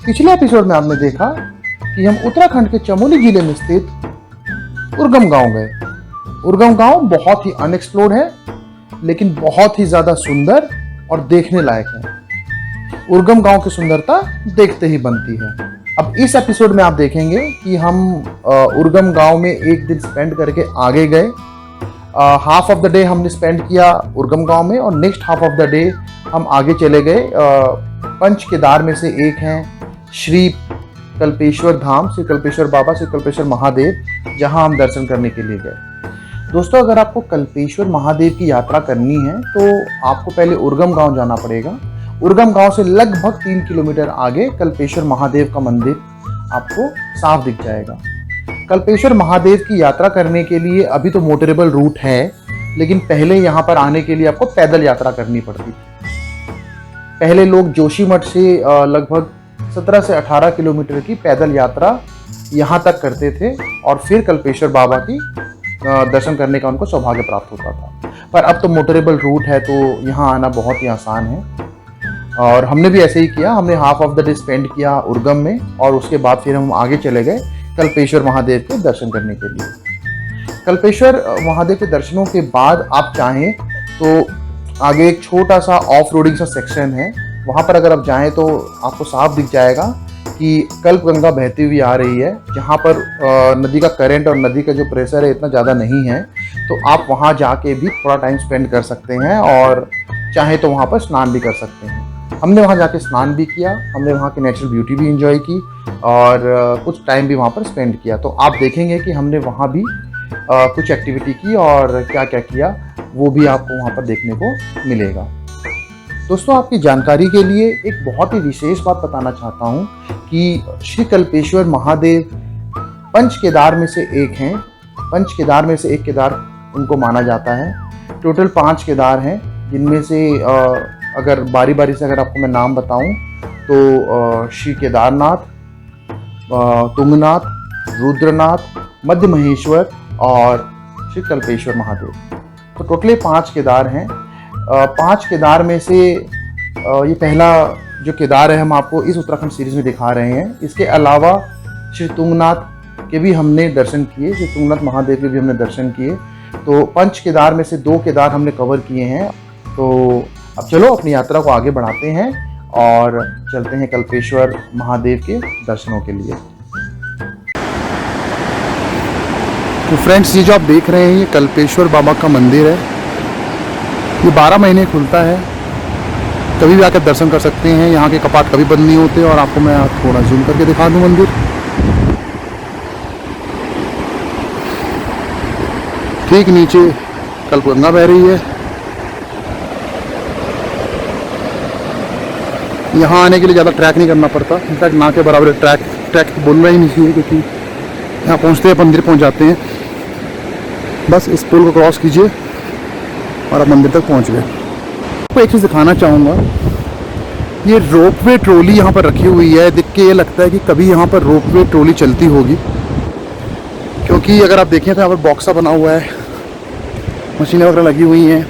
पिछले एपिसोड में आपने देखा कि हम उत्तराखंड के चमोली जिले में स्थित उर्गम गांव गए। उर्गम गांव बहुत ही अनएक्सप्लोर्ड है, लेकिन बहुत ही ज्यादा सुंदर और देखने लायक है। उर्गम गांव की सुंदरता देखते ही बनती है। अब इस एपिसोड में आप देखेंगे कि हम उर्गम गांव में एक दिन स्पेंड करके आगे गए। हाफ ऑफ द डे हमने स्पेंड किया उर्गम गांव में और next half of the day हम आगे चले गए। पंच केदार में से एक हैं श्री कल्पेश्वर धाम, श्री कल्पेश्वर बाबा, श्री कल्पेश्वर महादेव, जहां हम दर्शन करने के लिए गए। दोस्तों, अगर आपको कल्पेश्वर महादेव की यात्रा करनी है तो आपको पहले उर्गम गांव जाना पड़ेगा। उर्गम गांव से लगभग 3 किलोमीटर आगे कल्पेश्वर महादेव का मंदिर आपको साफ दिख जाएगा। कल्पेश्वर महादेव की यात्रा करने के लिए अभी तो मोटरेबल रूट है, लेकिन पहले यहाँ पर आने के लिए आपको पैदल यात्रा करनी पड़ती थी। पहले लोग जोशीमठ से लगभग 17 से 18 किलोमीटर की पैदल यात्रा यहाँ तक करते थे और फिर कल्पेश्वर बाबा की दर्शन करने का उनको सौभाग्य प्राप्त होता था। पर अब तो मोटरेबल रूट है, तो यहाँ आना बहुत ही आसान है और हमने भी ऐसे ही किया। हमने half of the day spend किया उर्गम में और उसके बाद फिर हम आगे चले गए कल्पेश्वर महादेव के दर्शन करने के लिए। कल्पेश्वर महादेव के दर्शनों के बाद आप चाहें तो आगे एक छोटा सा ऑफ रोडिंग सा सेक्शन है, वहाँ पर अगर आप जाएं तो आपको साफ दिख जाएगा कि कल्प गंगा बहती हुई आ रही है। जहाँ पर नदी का करंट और नदी का जो प्रेशर है इतना ज़्यादा नहीं है, तो आप वहाँ जाके भी थोड़ा टाइम स्पेंड कर सकते हैं और चाहे तो वहाँ पर स्नान भी कर सकते हैं। हमने वहाँ जाके स्नान भी किया, हमने वहाँ की नेचुरल ब्यूटी भी इंजॉय की और कुछ टाइम भी वहाँ पर स्पेंड किया। तो आप देखेंगे कि हमने वहाँ भी कुछ एक्टिविटी की और क्या क्या किया वो भी आपको वहाँ पर देखने को मिलेगा। दोस्तों, आपकी जानकारी के लिए एक बहुत ही विशेष बात बताना चाहता हूँ कि श्री कल्पेश्वर महादेव पंच केदार में से एक हैं। पंच केदार में से एक केदार उनको माना जाता है। टोटल 5 केदार हैं, जिनमें से अगर बारी बारी से अगर आपको मैं नाम बताऊं तो श्री केदारनाथ, तुंगनाथ, रुद्रनाथ, मध्य महेश्वर और श्री कल्पेश्वर महादेव। तो टोटली 5 केदार हैं। 5 केदार में से ये पहला जो केदार है हम आपको इस उत्तराखंड सीरीज में दिखा रहे हैं। इसके अलावा श्री तुंगनाथ के भी हमने दर्शन किए, श्री तुंगनाथ महादेव के भी हमने दर्शन किए। तो 5 केदार में से 2 केदार हमने कवर किए हैं। तो अब चलो अपनी यात्रा को आगे बढ़ाते हैं और चलते हैं कल्पेश्वर महादेव के दर्शनों के लिए। तो फ्रेंड्स, ये जो आप देख रहे हैं ये कल्पेश्वर बाबा का मंदिर है। ये 12 महीने खुलता है, कभी भी आकर दर्शन कर सकते हैं। यहाँ के कपाट कभी बंद नहीं होते और आपको मैं थोड़ा जूम करके दिखा दूँ मंदिर। ठीक नीचे कल्पगंगा बह रही है। यहाँ आने के लिए ज़्यादा ट्रैक नहीं करना पड़ता, इनफैक्ट ना के बराबर ट्रैक बोलना ही नहीं चाहिए, क्योंकि यहाँ पहुँचते हैं मंदिर पहुँच जाते हैं। बस इस पुल को क्रॉस कीजिए और आप मंदिर तक पहुँच गए। आपको एक चीज़ दिखाना चाहूँगा, ये रोपवे ट्रॉली यहाँ पर रखी हुई है। देख के ये लगता है कि कभी यहाँ पर रोपवे ट्रॉली चलती होगी, क्योंकि अगर आप देखें तो यहाँ पर बॉक्सा बना हुआ है, मशीनें वगैरह लगी हुई हैं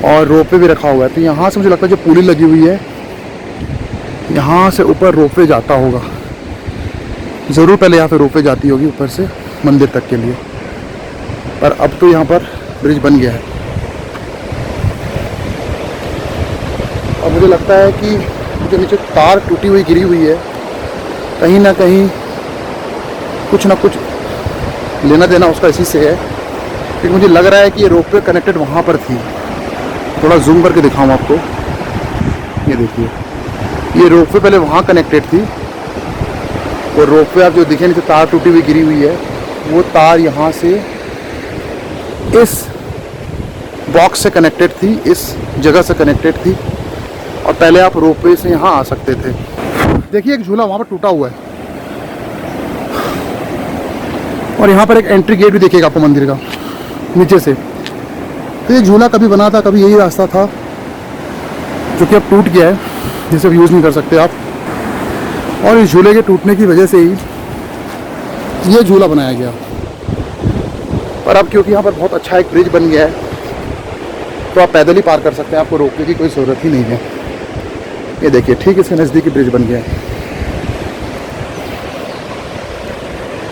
और रोपवे भी रखा हुआ है। तो यहाँ से मुझे लगता है जो पुली लगी हुई है यहाँ से ऊपर रोपवे जाता होगा। ज़रूर पहले यहाँ पे रोपवे जाती होगी ऊपर से मंदिर तक के लिए, पर अब तो यहाँ पर ब्रिज बन गया है। और मुझे लगता है कि जो नीचे तार टूटी हुई गिरी हुई है, कहीं ना कहीं कुछ ना कुछ लेना देना उसका इसी से है, क्योंकि मुझे लग रहा है कि ये रोपवे कनेक्टेड वहाँ पर थी। थोड़ा जूम करके दिखाऊँ आपको। ये देखिए, ये रोपवे पहले वहाँ कनेक्टेड थी और रोपवे आप जो दिखे नीचे तार टूटी हुई गिरी हुई है, वो तार यहाँ से इस बॉक्स से कनेक्टेड थी, इस जगह से कनेक्टेड थी और पहले आप रोपवे से यहाँ आ सकते थे। देखिए, एक झूला वहाँ पर टूटा हुआ है और यहाँ पर एक एंट्री गेट भी देखिएगा आपको मंदिर का नीचे से। तो ये झूला कभी बना था, कभी यही रास्ता था, जो कि अब टूट गया है, जिसे अब यूज़ नहीं कर सकते आप। और इस झूले के टूटने की वजह से ही ये झूला बनाया गया। पर अब क्योंकि यहाँ पर बहुत अच्छा एक ब्रिज बन गया है, तो आप पैदल ही पार कर सकते हैं, आपको रोकने की कोई ज़रूरत ही नहीं है। ये देखिए, ठीक इसके नज़दीक ही ब्रिज बन गया है।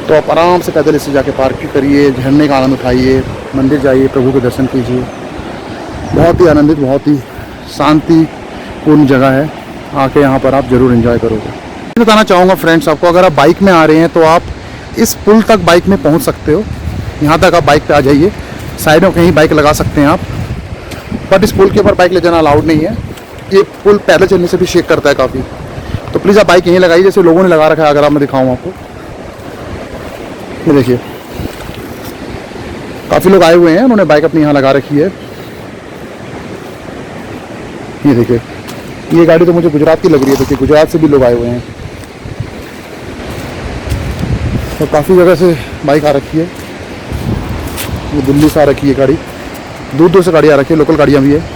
तो आप आराम से पैदल इससे जाके पार्किंग करिए, झरने का आनंद उठाइए, मंदिर जाइए, प्रभु के दर्शन कीजिए। बहुत ही आनंदित, बहुत ही शांतिपूर्ण जगह है। आके यहाँ पर आप ज़रूर एंजॉय करोगे। बताना चाहूँगा फ्रेंड्स आपको, अगर आप बाइक में आ रहे हैं तो आप इस पुल तक बाइक में पहुँच सकते हो। यहाँ तक आप बाइक पे आ जाइए, साइड में कहीं बाइक लगा सकते हैं आप, बट इस पुल के ऊपर बाइक ले जाना अलाउड नहीं है। ये पुल पैदल चलने से भी शेक करता है काफ़ी, तो प्लीज़ आप बाइक यहीं लगाइए जैसे लोगों ने लगा रखा है। अगर आप मैं दिखाऊँ आपको, ये देखिए काफ़ी लोग आए हुए हैं, उन्होंने बाइक अपनी यहाँ लगा रखी है। ये देखिए, ये गाड़ी तो मुझे गुजरात की लग रही है। देखिए गुजरात से भी लोग आए हुए हैं, तो काफ़ी जगह से बाइक आ रखी है। ये दिल्ली से आ रखी है गाड़ी, दूर दूर से गाड़ी आ रखी है, लोकल गाड़ियाँ भी है।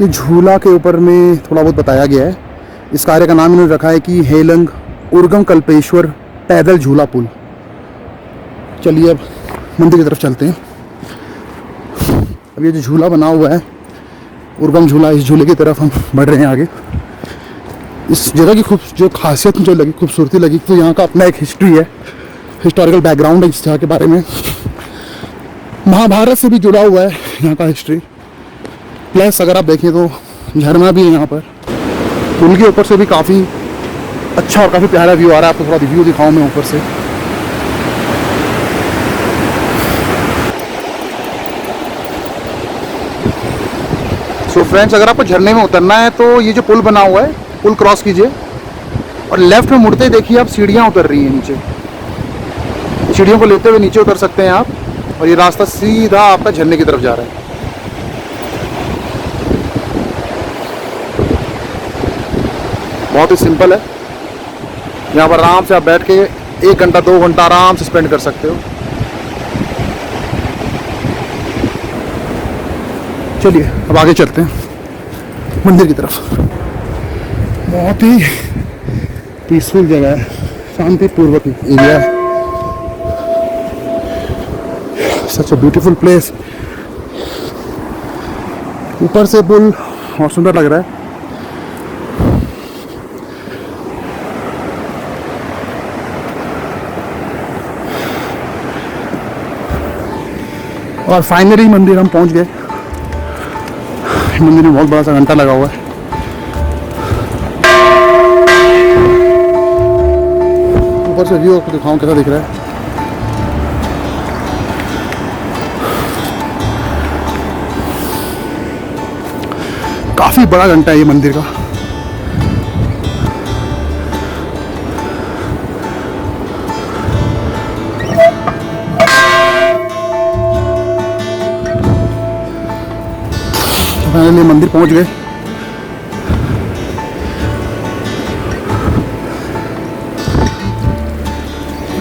ये झूला के ऊपर में थोड़ा बहुत बताया गया है। इस कार्य का नाम इन्होंने रखा है कि हेलंग उर्गम कल्पेश्वर पैदल झूला पुल। चलिए अब मंदिर की तरफ चलते हैं। अब ये जो झूला बना हुआ है उर्गम झूला, इस झूले की तरफ हम बढ़ रहे हैं आगे। इस जगह की जो खासियत मुझे लगी, खूबसूरती लगी, तो यहाँ का अपना एक हिस्ट्री है, हिस्टोरिकल बैकग्राउंड है इस जगह के बारे में। महाभारत से भी जुड़ा हुआ है यहाँ का हिस्ट्री। प्लस अगर आप देखें तो झरना भी है यहाँ पर। पुल के ऊपर से भी काफ़ी अच्छा और काफ़ी प्यारा व्यू आ रहा है। आपको थोड़ा व्यू दिखाऊँ मैं ऊपर से। सो फ्रेंड्स, अगर आपको झरने में उतरना है तो ये जो पुल बना हुआ है, पुल क्रॉस कीजिए और लेफ्ट में मुड़ते ही देखिए आप सीढ़ियाँ उतर रही हैं नीचे। सीढ़ियों को लेते हुए नीचे उतर सकते हैं आप, और ये रास्ता सीधा आपका झरने की तरफ जा रहा है। बहुत ही सिंपल है। यहाँ पर आराम से आप बैठ के 1 घंटा 2 घंटा आराम से स्पेंड कर सकते हो। चलिए अब आगे चलते हैं मंदिर की तरफ। बहुत ही पीसफुल जगह है, शांतिपूर्वक एरिया है। सच अ ब्यूटीफुल प्लेस। ऊपर से पुल बहुत सुंदर लग रहा है। और फाइनली मंदिर हम पहुंच गए। मंदिर में बहुत बड़ा सा घंटा लगा हुआ है। ऊपर से व्यू आपको दिखाऊं कैसा दिख रहा है। काफी बड़ा घंटा है ये मंदिर का। फाइनली मंदिर पहुंच गए।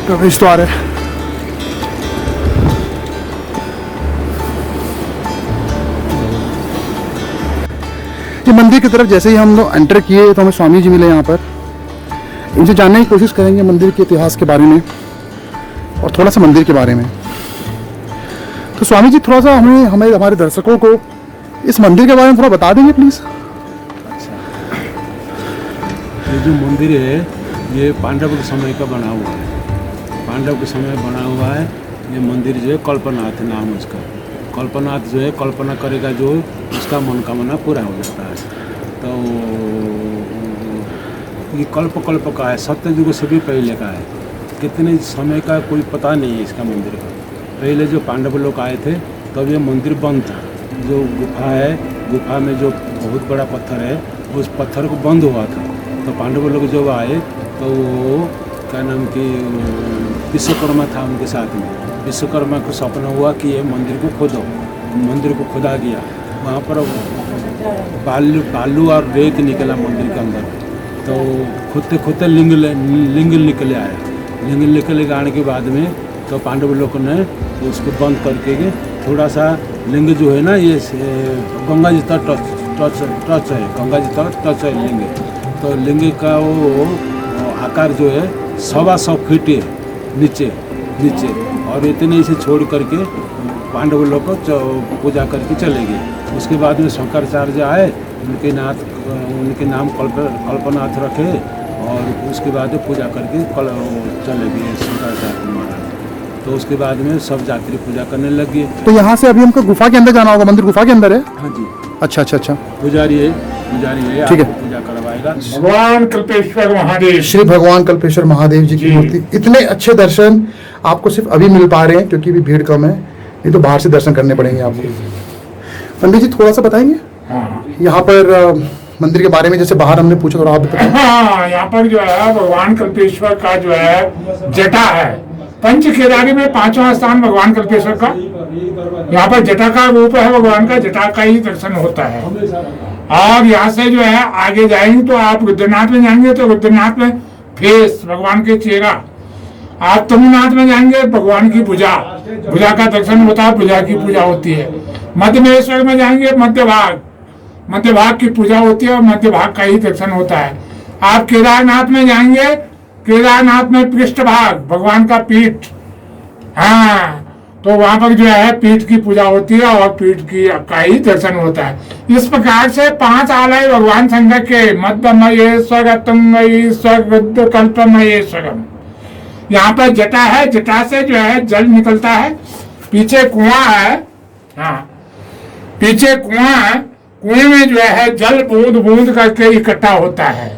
प्रवेश द्वार है। ये मंदिर की तरफ जैसे ही हम लोग एंटर किए तो हमें स्वामी जी मिले यहाँ पर। इनसे जानने की कोशिश करेंगे मंदिर के इतिहास के बारे में और थोड़ा सा मंदिर के बारे में। तो स्वामी जी थोड़ा सा हमारे दर्शकों को इस मंदिर के बारे में थोड़ा बता देंगे प्लीज। अच्छा, ये जो मंदिर है ये पांडव के समय का बना हुआ है। पांडव के समय बना हुआ है ये मंदिर जो है। कल्पनाथ नाम उसका। कल्पनाथ जो है कल्पना करेगा जो उसका मनोकामना पूरा हो जाता है। तो ये कल्प का है, सत्ययुग से भी पहले का है। कितने समय का कोई पता नहीं है इसका मंदिर का। पहले जो पांडव लोग आए थे तब ये मंदिर बंद था। जो गुफा है, गुफा में जो बहुत बड़ा पत्थर है उस पत्थर को बंद हुआ था। तो पांडव लोग जब आए तो वो क्या नाम कि विश्वकर्मा था उनके साथ में। विश्वकर्मा को सपना हुआ कि ये मंदिर को खोदो। मंदिर को खोदा गया। वहाँ पर बालू और रेत निकला मंदिर के अंदर। तो खोदते खोदते लिंग निकले आया। लिंग निकले आने के बाद में तो पांडव लोगों ने उसको बंद करके थोड़ा सा लिंग जो है ना ये गंगा जी तक टच है। गंगा जी तक टच है लिंग। तो लिंग का वो आकार जो है 125 फीट है नीचे और इतने इसे छोड़ करके पांडव लोग को पूजा करके चले गए। उसके बाद में शंकराचार्य आए, उनके नाम कल्पनाथ रखे और उसके बाद पूजा करके चले गए शंकराचार्य महाराज। तो उसके बाद में सब यात्री पूजा करने लग गए। तो यहाँ से अभी हमको गुफा के अंदर जाना होगा, मंदिर गुफा के अंदर है? हाँ जी। अच्छा। पुजारी है ठीक है, पूजा करवाएगा। भगवान कल्पेश्वर महादेव, श्री भगवान कल्पेश्वर महादेव जी की मूर्ति। इतने अच्छे दर्शन आपको सिर्फ अभी मिल पा रहे हैं क्योंकि अभी भीड़ कम है, नहीं तो बाहर से दर्शन करने पड़ेंगे आपको। पंडित जी थोड़ा सा बताएंगे यहाँ पर मंदिर के बारे में, जैसे बाहर हमने पूछा थोड़ा आप बताएं। हाँ, यहाँ पर जो है भगवान कल्पेश्वर का जो है जटा है। पंच केदारी में 5वां स्थान भगवान कल्पेश्वर का। यहाँ पर जटा का रूप है भगवान का, जटा का ही दर्शन होता है। और यहाँ से जो है आगे जाएंगे तो आप रुद्रनाथ में जाएंगे तो रुद्रनाथ में फेस भगवान के चेहरा। आप तुंगनाथ में जाएंगे भगवान की भुजा का दर्शन होता है, भुजा की पूजा होती है। मध्यमेश्वर में जाएंगे मध्य भाग की पूजा होती है और मध्य भाग का ही दर्शन होता है। आप केदारनाथ में जाएंगे, केदारनाथ में पृष्ठभाग भगवान का पीठ, हाँ, तो वहां पर जो है पीठ की पूजा होती है और पीठ की का ही दर्शन होता है। इस प्रकार से 5 आलय भगवान शंकर के, मध्यमहेश्वर, तुंगेश्वर, रुद्र, कल्पमहेश्वरम। यहाँ पर जटा है, जटा से जो है जल निकलता है। पीछे कुआं है, हाँ, पीछे कुआं है। कुएं में जो है जल बूंद बूंद करके इकट्ठा होता है।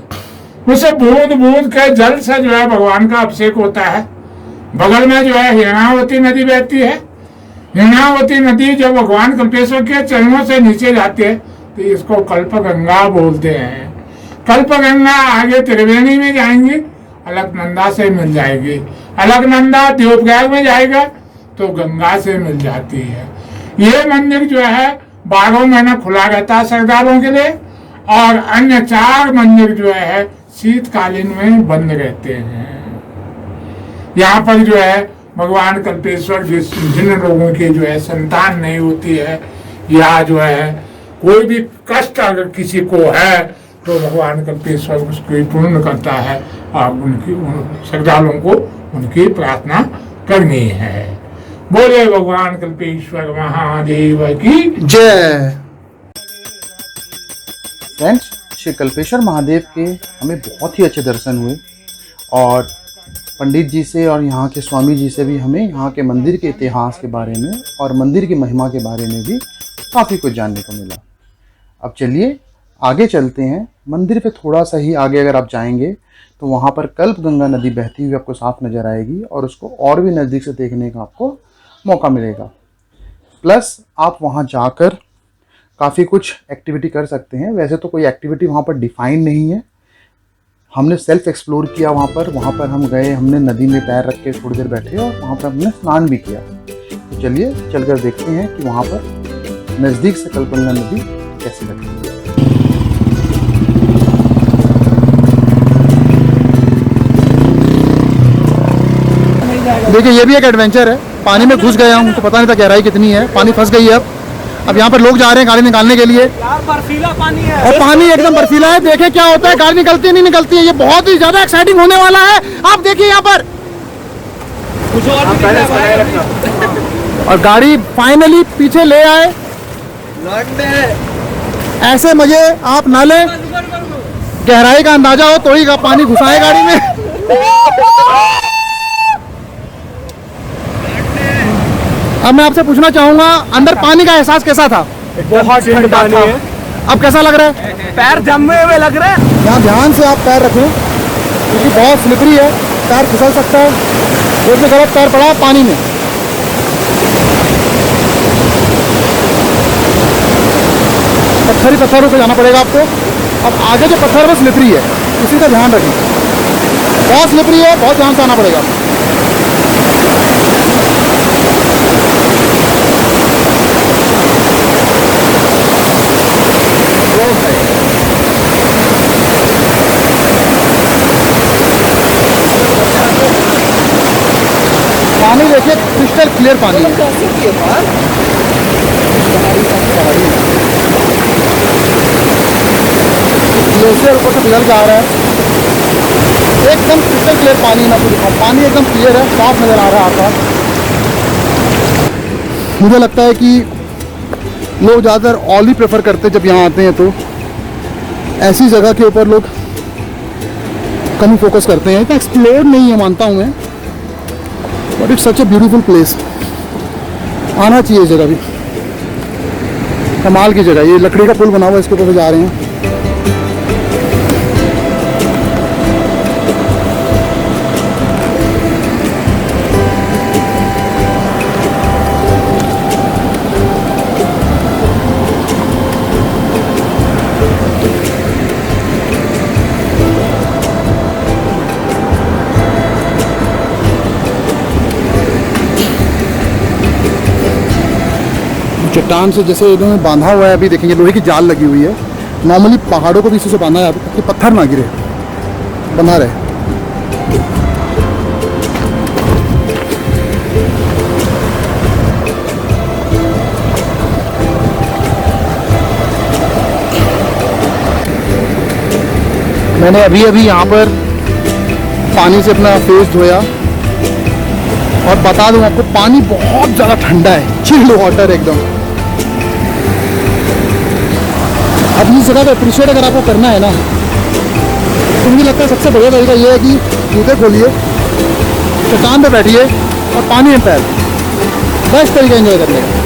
उसे बूंद बूंद के जल से जो है भगवान का अभिषेक होता है। बगल में जो है हिरणावती नदी बहती है। हिरणावती नदी जब भगवान कल्पेश्वर के चरणों से नीचे जाती है तो इसको कल्पगंगा बोलते हैं। कल्पगंगा आगे त्रिवेणी में जाएंगी, अलकनंदा से मिल जाएगी। अलकनंदा देवप्रयाग में जाएगा तो गंगा से मिल जाती है। ये मंदिर जो है 12 महीना खुला रहता है श्रद्धालुओं के लिए, और अन्य 4 मंदिर जो है शीतकालीन में बंद रहते हैं। यहाँ पर जो है भगवान कल्पेश्वर जिन लोगों की जो है संतान नहीं होती है या जो है कोई भी कष्ट अगर किसी को है तो भगवान कल्पेश्वर उसको पूर्ण करता है और उनकी श्रद्धालुओं को उनकी प्रार्थना करनी है। बोले भगवान कल्पेश्वर महादेव की जय। फ्रेंड्स, श्री कल्पेश्वर महादेव के हमें बहुत ही अच्छे दर्शन हुए और पंडित जी से और यहाँ के स्वामी जी से भी हमें यहाँ के मंदिर के इतिहास के बारे में और मंदिर की महिमा के बारे में भी काफ़ी कुछ जानने को मिला। अब चलिए आगे चलते हैं। मंदिर पे थोड़ा सा ही आगे अगर आप जाएंगे तो वहाँ पर कल्पगंगा नदी बहती हुई आपको साफ नज़र आएगी और उसको और भी नज़दीक से देखने का आपको मौका मिलेगा। प्लस आप वहाँ जाकर काफ़ी कुछ एक्टिविटी कर सकते हैं। वैसे तो कोई एक्टिविटी वहाँ पर डिफाइन नहीं है, हमने सेल्फ एक्सप्लोर किया वहाँ पर हम गए, हमने नदी में पैर रख के थोड़ी देर बैठे और वहाँ पर हमने स्नान भी किया। तो चलिए चलकर देखते हैं कि वहाँ पर नज़दीक से कल्पगंगा नदी कैसी लगती है। देखिए ये भी एक एडवेंचर है। पानी में घुस गया हूँ तो पता नहीं था गहराई कितनी है, पानी फंस गई है। अब यहाँ पर लोग जा रहे हैं गाड़ी निकालने के लिए यार, बर्फीला पानी है और पानी एकदम बर्फीला है। देखें क्या होता है, गाड़ी निकलती है नहीं निकलती है। ये बहुत ही ज्यादा एक्साइटिंग होने वाला है। आप देखिए यहाँ पर कुछ और भी दिख रहा है। और गाड़ी फाइनली पीछे ले आए। ऐसे मजे आप ना लें, गहराई का अंदाजा हो तो ही पानी घुसाए गाड़ी में। अब मैं आपसे पूछना चाहूंगा, अंदर पानी का एहसास कैसा था? बहुत ठंडा था। अब कैसा लग रहा है? पैर जमे हुए लग रहे हैं। यहाँ ध्यान से आप पैर रखें क्योंकि बहुत स्लिपरी है, पैर फिसल सकता है। एक में गलत पैर पड़ा पानी में। पत्थरों से जाना पड़ेगा आपको। अब आगे जो पत्थर है स्लिपरी है, इसी का ध्यान रखें। बहुत स्लिपरी है, बहुत ध्यान से आना पड़ेगा। पानी देखिए क्रिस्टल क्लियर पानी है। ग्लेशियर ऊपर से पिघल के आ रहा है, एकदम क्रिस्टल क्लियर पानी। ना तो दिखाऊं, पानी एकदम क्लियर है, साफ नजर आ रहा है आपका। मुझे लगता है कि लोग ज़्यादातर ऑल ही प्रेफर करते हैं जब यहाँ आते हैं, तो ऐसी जगह के ऊपर लोग कम ही फोकस करते हैं। इतना एक्सप्लोर नहीं है मानता हूँ मैं, but it's such a beautiful place. आना चाहिए इस जगह भी, कमाल की जगह। ये लकड़ी का पुल बना हुआ है, इसके ऊपर से जा रहे हैं। चट्टान से जैसे इन्होंने बांधा हुआ है, अभी देखेंगे लोहे की जाल लगी हुई है। नॉर्मली पहाड़ों को भी इसी से बांधा है ताकि पत्थर ना गिरे, बंधा रहे। मैंने अभी अभी यहाँ पर पानी से अपना फेस धोया, और बता दूं आपको पानी बहुत ज़्यादा ठंडा है, चिल्ड वाटर एकदम। अब इस जगह का अप्रिशिएट अगर आपको करना है ना, तो मुझे लगता है सबसे बढ़िया तरीका ये है कि जूते खोलिए, चट्टान पे बैठिए और पानी में पैर, बेस्ट तरीका एंजॉय करने का।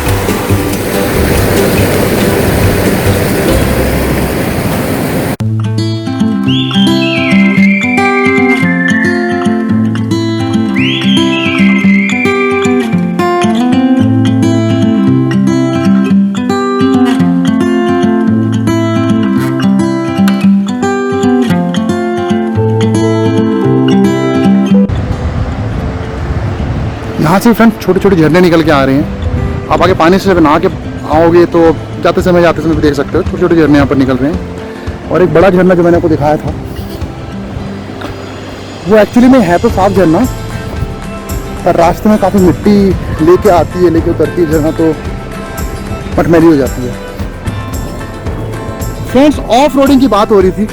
यहाँ से फ्रेंड छोटे छोटे झरने निकल के आ रहे हैं। आप आगे पानी से नहा के आओगे तो जाते समय भी देख सकते हो, छोटे छोटे झरने यहाँ पर निकल रहे हैं। और एक बड़ा झरना जो मैंने आपको दिखाया था, वो एक्चुअली में है तो साफ झरना, पर रास्ते में काफ़ी मिट्टी लेके आती है, लेके उतरती है झरना, तो मटमैली हो जाती है। फ्रेंड्स, ऑफ रोडिंग की बात हो रही थी,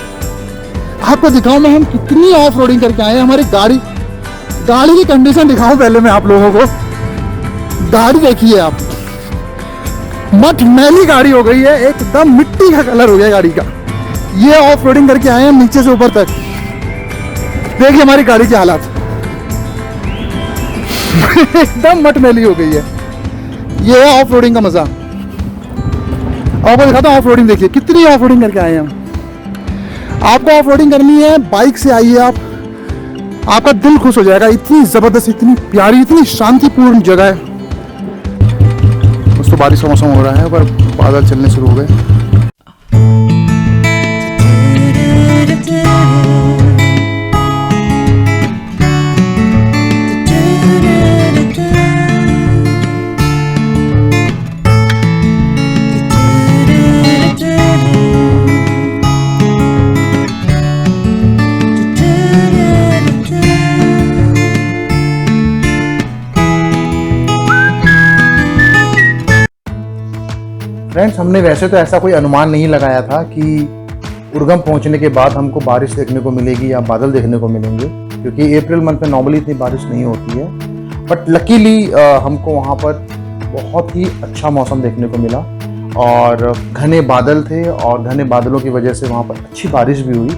आपको दिखाऊं मैं हम कितनी ऑफ रोडिंग करके आए हैं। हमारी गाड़ी की कंडीशन दिखाऊं पहले मैं आप लोगों को। गाड़ी देखिए आप, मटमैली गाड़ी हो गई है, एकदम मिट्टी का कलर हो गया गाड़ी का। ये ऑफ रोडिंग करके आए हैं नीचे से ऊपर तक। देखिए हमारी गाड़ी की हालत एकदम मटमैली हो गई है। ये है ऑफ रोडिंग का मजा। आपको दिखाता हूँ ऑफ रोडिंग, देखिए कितनी ऑफ रोडिंग करके आए हैं हम। आपको ऑफ रोडिंग करनी है, बाइक से आइए आप, आपका दिल खुश हो जाएगा। इतनी जबरदस्त, इतनी प्यारी, इतनी शांतिपूर्ण जगह है। बस तो बारिश का मौसम हो रहा है, पर बादल चलने शुरू हो गए। फ्रेंड्स, हमने वैसे तो ऐसा कोई अनुमान नहीं लगाया था कि उर्गम पहुंचने के बाद हमको बारिश देखने को मिलेगी या बादल देखने को मिलेंगे, क्योंकि अप्रैल मंथ में नॉर्मली इतनी बारिश नहीं होती है। बट लकीली हमको वहाँ पर बहुत ही अच्छा मौसम देखने को मिला, और घने बादल थे, और घने बादलों की वजह से वहाँ पर अच्छी बारिश भी हुई।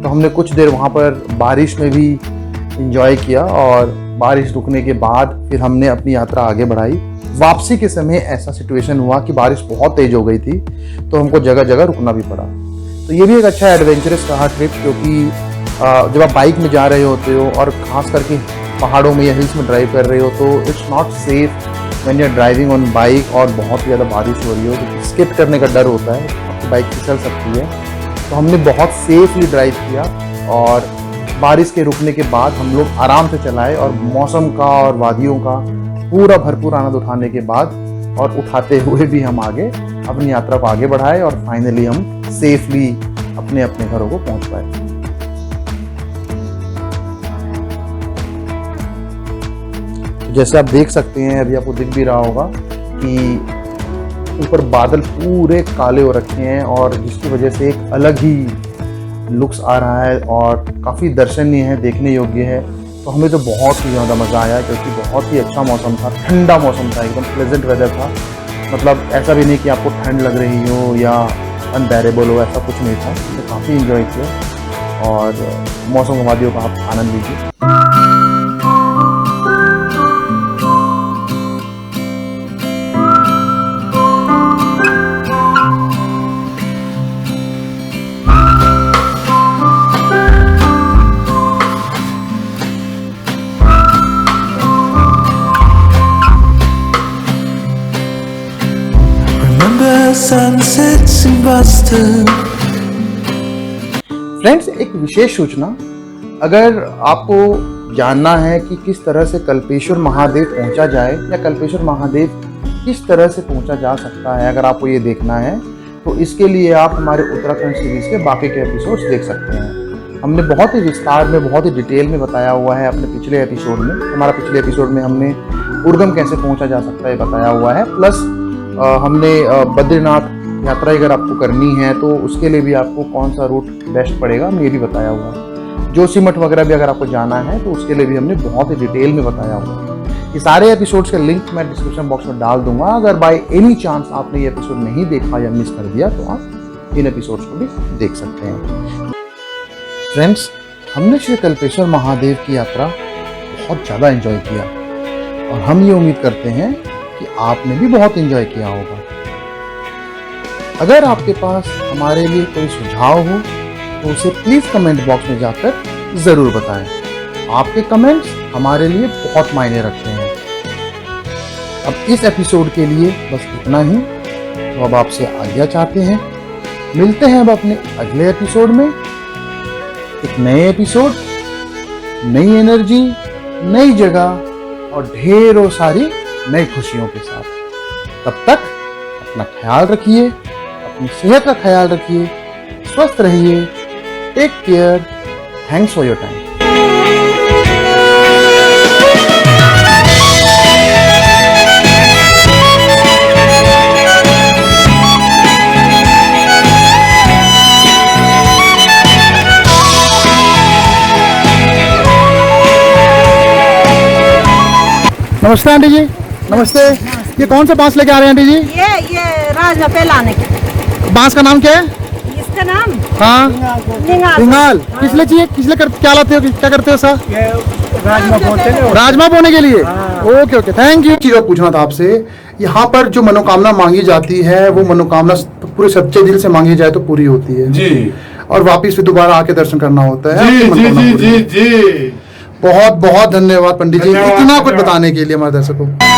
तो हमने कुछ देर वहाँ पर बारिश में भी इंजॉय किया, और बारिश रुकने के बाद फिर हमने अपनी यात्रा आगे बढ़ाई। वापसी के समय ऐसा सिचुएशन हुआ कि बारिश बहुत तेज हो गई थी, तो हमको जगह जगह रुकना भी पड़ा। तो ये भी एक अच्छा एडवेंचरस रहा ट्रिप, क्योंकि जब आप बाइक में जा रहे होते हो और खास करके पहाड़ों में या हिल्स में ड्राइव कर रहे हो, तो it's not safe when you are driving on bike और बहुत ज़्यादा बारिश हो रही हो, तो स्किप करने का डर होता है, आपकी बाइक फिसल सकती है। तो हमने बहुत सेफली ड्राइव किया, और बारिश के रुकने के बाद हम लोग आराम से चलाए, और मौसम का और वादियों का पूरा भरपूर आनंद उठाने के बाद और उठाते हुए भी हम आगे अपनी यात्रा को आगे बढ़ाए, और फाइनली हम सेफली अपने अपने घरों को पहुंच पाए। तो जैसे आप देख सकते हैं, अभी आपको दिख भी रहा होगा कि ऊपर बादल पूरे काले हो रखे हैं, और जिसकी वजह से एक अलग ही लुक्स आ रहा है, और काफ़ी दर्शनीय है, देखने योग्य है। तो हमें तो बहुत ही ज़्यादा मज़ा आया, क्योंकि बहुत ही अच्छा मौसम था, ठंडा मौसम था, एकदम प्लेजेंट वेदर था। मतलब ऐसा भी नहीं कि आपको ठंड लग रही हो या अनबेरेबल हो, ऐसा कुछ नहीं था। तो काफ़ी इन्जॉय किया और मौसम वादियों का आप आनंद लीजिए। Sunsets in Boston. फ्रेंड्स, एक विशेष सूचना, अगर आपको जानना है कि किस तरह से कल्पेश्वर महादेव पहुंचा जाए या कल्पेश्वर महादेव किस तरह से पहुंचा जा सकता है, अगर आपको ये देखना है तो इसके लिए आप हमारे उत्तराखंड सीरीज के बाकी के एपिसोड्स देख सकते हैं। हमने बहुत ही विस्तार में, बहुत ही डिटेल में बताया हुआ है अपने पिछले एपिसोड में। हमारा पिछले एपिसोड में हमने उर्गम कैसे पहुंचा जा सकता है बताया हुआ है, प्लस हमने बद्रीनाथ यात्रा अगर आपको करनी है तो उसके लिए भी आपको कौन सा रूट बेस्ट पड़ेगा हमने ये भी बताया हुआ है। जोशीमठ वगैरह भी अगर आपको जाना है तो उसके लिए भी हमने बहुत ही डिटेल में बताया हुआ है। ये सारे एपिसोड्स के लिंक मैं डिस्क्रिप्शन बॉक्स में डाल दूंगा। अगर बाय एनी चांस आपने ये एपिसोड नहीं देखा या मिस कर दिया तो आप इन एपिसोड्स को भी देख सकते हैं। फ्रेंड्स, हमने श्री कल्पेश्वर महादेव की यात्रा बहुत ज़्यादा एंजॉय किया और हम ये उम्मीद करते हैं कि आपने भी बहुत एंजॉय किया होगा। अगर आपके पास हमारे लिए कोई सुझाव हो तो उसे प्लीज़ कमेंट बॉक्स में जाकर ज़रूर बताएं। आपके कमेंट्स हमारे लिए बहुत मायने रखते हैं। अब इस एपिसोड के लिए बस इतना ही। तो अब आपसे आज्ञा चाहते हैं, मिलते हैं अब अपने अगले एपिसोड में, एक नए एपिसोड, नई एनर्जी, नई जगह और ढेरों सारी नई खुशियों के साथ। तब तक अपना ख्याल रखिए, अपनी सेहत का ख्याल रखिए, स्वस्थ रहिए। Take care. Thanks for your time. नमस्ते आंटी जी। नमस्ते। ये कौन सा बांस लेके आ रहे हैं आंटी जी? ये राजमा पे लाने के। बांस का नाम क्या है? इसका नाम हाँ, निंगाल। निंगाल। किस लिए चाहिए? किस लिए क्या लाते हो, क्या करते हो सर? राजमा बोने के लिए। Okay okay, thank you. चीज़ पूछना था आपसे, यहाँ पर जो मनोकामना मांगी जाती है वो मनोकामना पूरे सच्चे दिल से मांगी जाए तो पूरी होती है जी। और वापिस फिर दोबारा आके दर्शन करना होता है। जी आपकी जी मनोकामना जी पूरी जी होती है। जी। बहुत बहुत धन्यवाद पंडित जी, धन्यवाद, इतना कुछ धन्यवाद। बताने के लिए हमारे दर्शकों को।